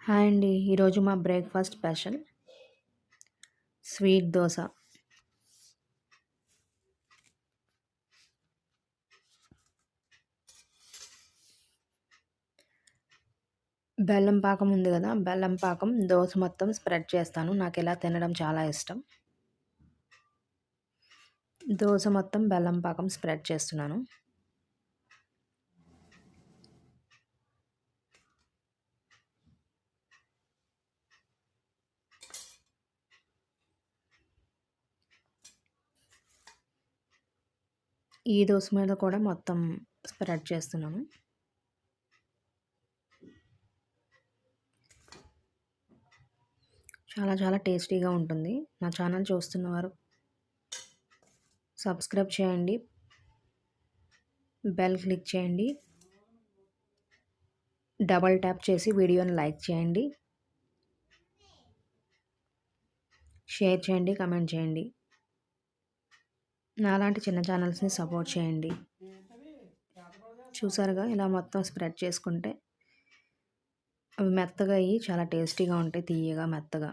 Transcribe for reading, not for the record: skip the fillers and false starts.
Hi అండి. ఈరోజు మా బ్రేక్‌ఫాస్ట్ స్పెషల్ స్వీట్ దోస. బెల్లం పాకం ఉంది గదా! బెల్లం పాకం దోస మొత్తం స్ప్రెడ్ చేస్తాను. నాకిలా తినడం చాలా ఇష్టం. దోస మొత్తం బెల్లం పాకం స్ప్రెడ్ చేస్తున్నాను. ఈ దోస మీద కూడా మొత్తం స్ప్రెడ్ చేస్తున్నాను. చాలా చాలా టేస్టీగా ఉంటుంది. నా ఛానల్ చూస్తున్నవారు సబ్స్క్రైబ్ చేయండి. బెల్ క్లిక్ చేయండి. డబల్ ట్యాప్ చేసి వీడియోని లైక్ చేయండి. షేర్ చేయండి. కామెంట్ చేయండి. నాలాంటి చిన్న ఛానల్స్‌ని సపోర్ట్ చేయండి. చూసారుగా ఇలా మొత్తం స్ప్రెడ్ చేసుకుంటే అవి మెత్తగా అయ్యి చాలా టేస్టీగా ఉంటాయి. తియ్యగా, మెత్తగా.